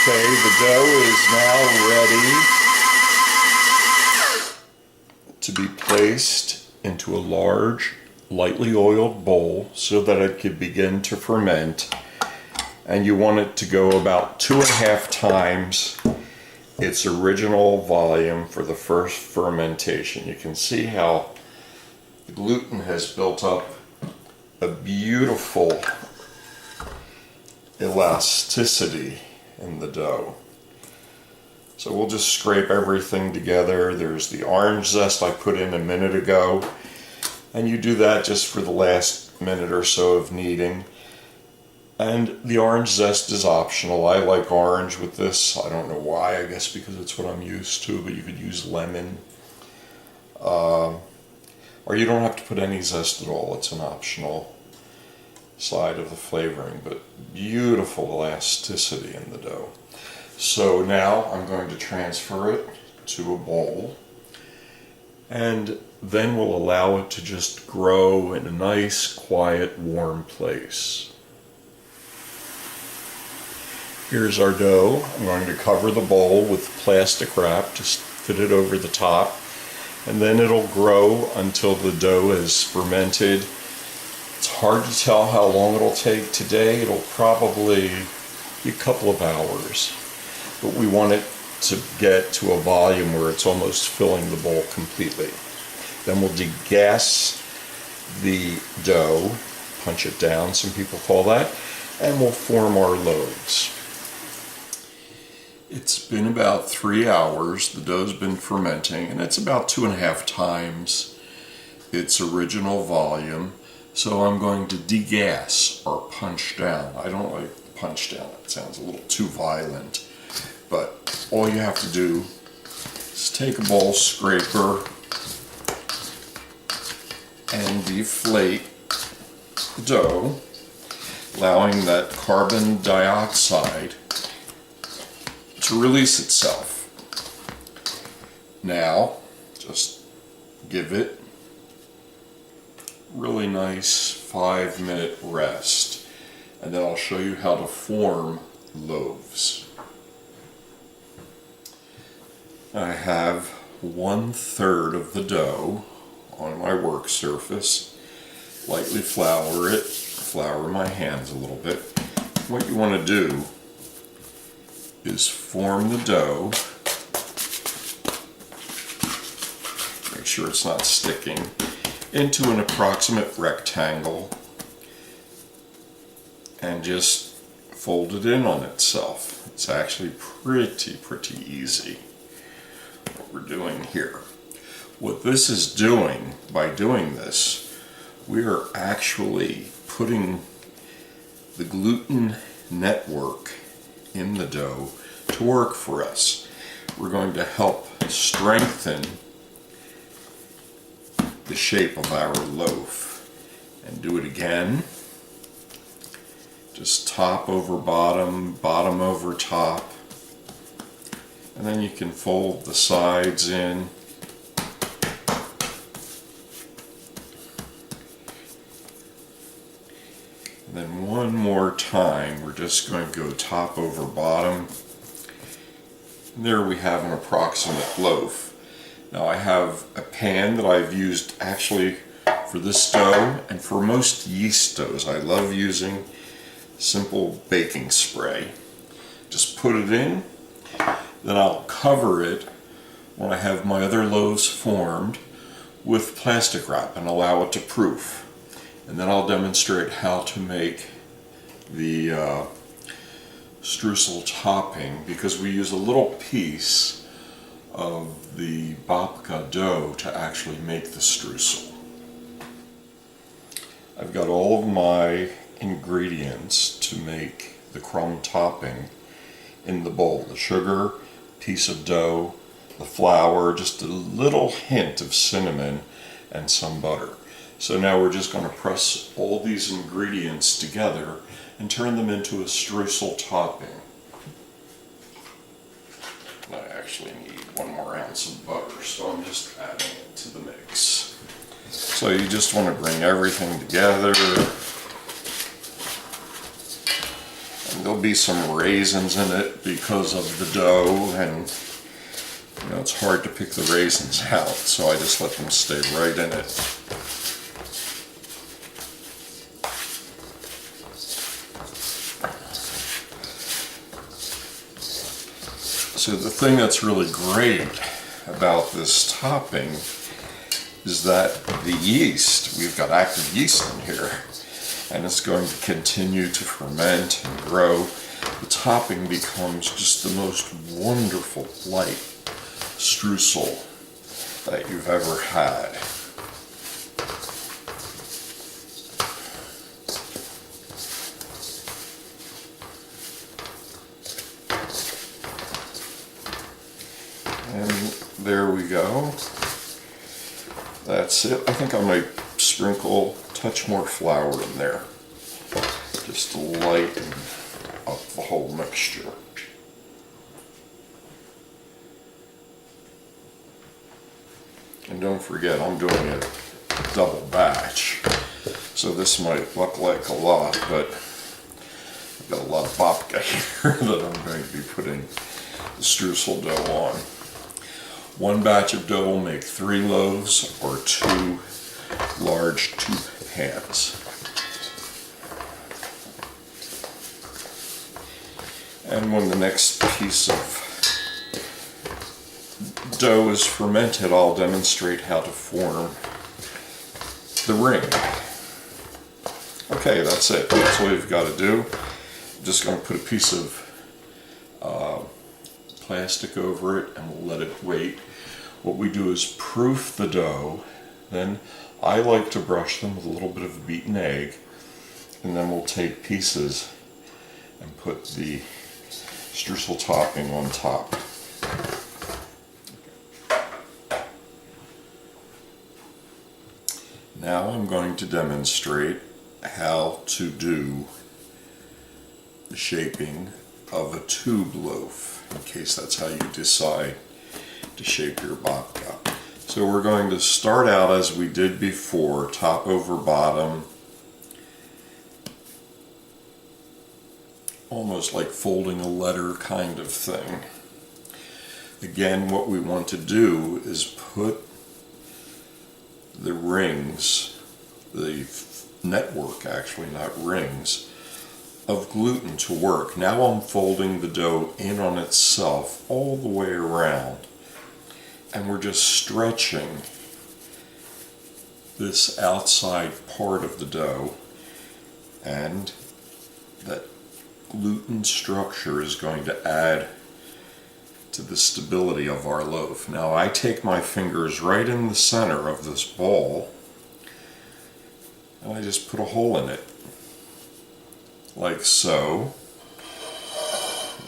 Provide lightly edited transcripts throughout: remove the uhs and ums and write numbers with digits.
Okay, the dough is now ready to be placed into a large, lightly oiled bowl so that it can begin to ferment. And you want it to go about 2.5 times its original volume for the first fermentation. You can see how the gluten has built up a beautiful elasticity in the dough. So we'll just scrape everything together. There's the orange zest I put in a minute ago, and you do that just for the last minute or so of kneading. And the orange zest is optional. I like orange with this. I don't know why, I guess because it's what I'm used to, but you could use lemon. Or you don't have to put any zest at all. It's an optional side of the flavoring, but beautiful elasticity in the dough. So now I'm going to transfer it to a bowl, and then we'll allow it to just grow in a nice, quiet, warm place. Here's our dough. I'm going to cover the bowl with plastic wrap, just fit it over the top, and then it'll grow until the dough is fermented. It's hard to tell how long it'll take. Today it'll probably be a couple of hours, but we want it to get to a volume where it's almost filling the bowl completely. Then we'll degas the dough, punch it down, some people call that, and we'll form our loaves. It's been about 3 hours. The dough's been fermenting, and it's about 2.5 times its original volume. So I'm going to degas, or punch down. I don't like punch down. It sounds a little too violent. But all you have to do is take a bowl scraper and deflate the dough, allowing that carbon dioxide to release itself. Now, just give it really nice 5-minute rest, and then I'll show you how to form loaves. I have 1/3 of the dough on my work surface. Lightly flour my hands a little bit. What you want to do is form the dough. Make sure it's not sticking, into an approximate rectangle, and just fold it in on itself. It's actually pretty easy what we're doing here. What this is doing, by doing this, we are actually putting the gluten network in the dough to work for us. We're going to help strengthen the shape of our loaf. And do it again. Just top over bottom, bottom over top. And then you can fold the sides in. And then one more time, we're just going to go top over bottom. And there we have an approximate loaf. Now I have a pan that I've used actually for this dough and for most yeast doughs. I love using simple baking spray. Just put it in, then I'll cover it when I have my other loaves formed with plastic wrap and allow it to proof. And then I'll demonstrate how to make the streusel topping, because we use a little piece of the babka dough to actually make the streusel. I've got all of my ingredients to make the crumb topping in the bowl. The sugar, piece of dough, the flour, just a little hint of cinnamon, and some butter. So now we're just going to press all these ingredients together and turn them into a streusel topping. I actually need 1 more ounce of butter, so I'm just adding it to the mix. So you just want to bring everything together, and there'll there'll be some raisins in it because of the dough, and you know, it's hard to pick the raisins out, so I just let them stay right in it. So the thing that's really great about this topping is that the yeast, we've got active yeast in here, and it's going to continue to ferment and grow. The topping becomes just the most wonderful light streusel that you've ever had. And there we go. That's it. I think I might sprinkle a touch more flour in there, just to lighten up the whole mixture. And don't forget, I'm doing a double batch, so this might look like a lot, but I've got a lot of babka here that I'm going to be putting the streusel dough on. One batch of dough will make 3 loaves or 2 large 2 pans. And when the next piece of dough is fermented, I'll demonstrate how to form the ring. Okay, that's it. That's all you've got to do. I'm just going to put a piece of plastic over it and we'll let it wait. What we do is proof the dough, then I like to brush them with a little bit of beaten egg, and then we'll take pieces and put the streusel topping on top. Now I'm going to demonstrate how to do the shaping of a tube loaf, in case that's how you decide to shape your babka. So we're going to start out as we did before, top over bottom, almost like folding a letter kind of thing. Again, what we want to do is put the rings, the network actually, not rings, of gluten to work. Now I'm folding the dough in on itself all the way around, and we're just stretching this outside part of the dough, and that gluten structure is going to add to the stability of our loaf. Now I take my fingers right in the center of this ball and I just put a hole in it, like so.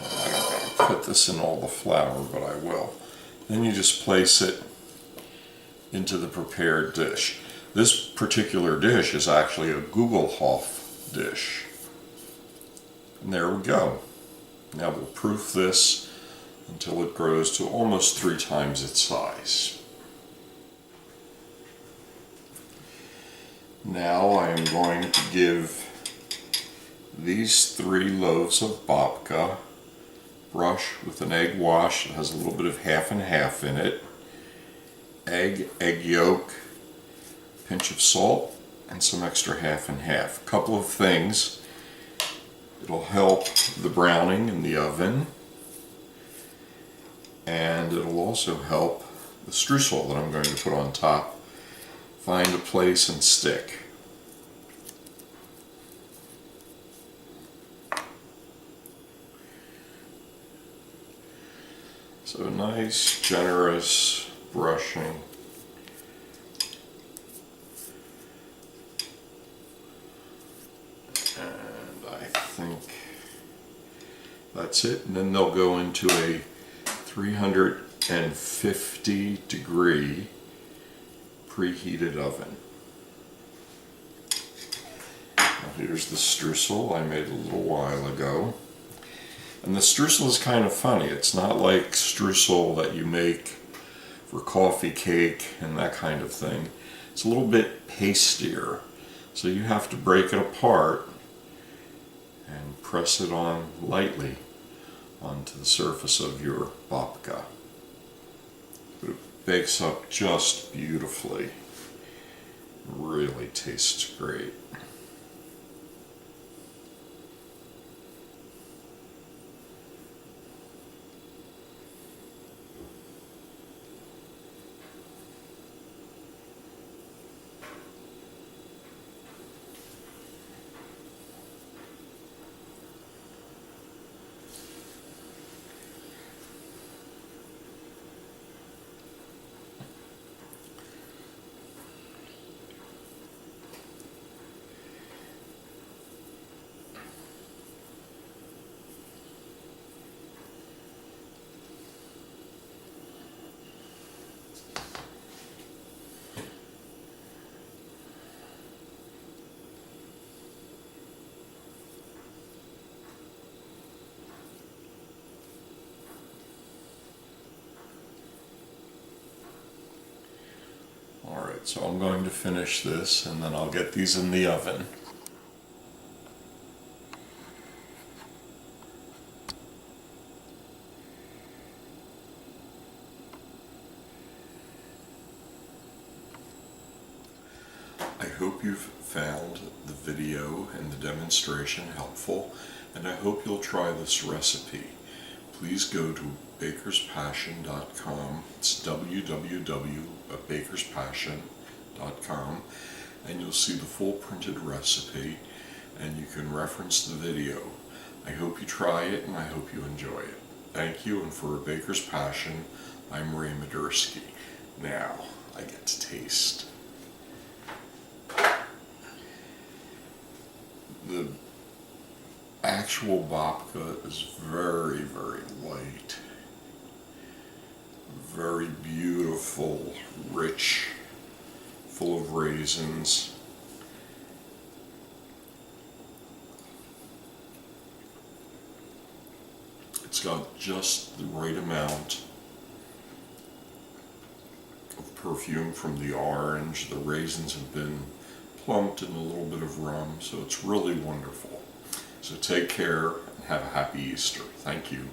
I'm not going to put this in all the flour, but I will. Then you just place it into the prepared dish. This particular dish is actually a Gugelhof dish. And there we go. Now we'll proof this until it grows to almost 3 times its size. Now I am going to give these 3 loaves of babka brush with an egg wash that has a little bit of half and half in it, egg yolk, pinch of salt, and some extra half and half. A couple of things. It'll help the browning in the oven, and it'll also help the streusel that I'm going to put on top find a place and stick. So nice, generous brushing. And I think that's it. And then they'll go into a 350 degree preheated oven. Now here's the streusel I made a little while ago. And the streusel is kind of funny. It's not like streusel that you make for coffee cake and that kind of thing. It's a little bit pastier. So you have to break it apart and press it on lightly onto the surface of your babka. But it bakes up just beautifully. Really tastes great. Alright, so I'm going to finish this and then I'll get these in the oven. I hope you've found the video and the demonstration helpful, and I hope you'll try this recipe. Please go to bakerspassion.com. It's www.bakerspassion.com, and you'll see the full printed recipe, and you can reference the video. I hope you try it, and I hope you enjoy it. Thank you, and for A Baker's Passion, I'm Ray Madursky. Now, I get to taste. The actual babka is very, very light, very beautiful, rich, full of raisins. It's got just the right amount of perfume from the orange. The raisins have been plumped in a little bit of rum, so it's really wonderful. So take care and have a happy Easter. Thank you.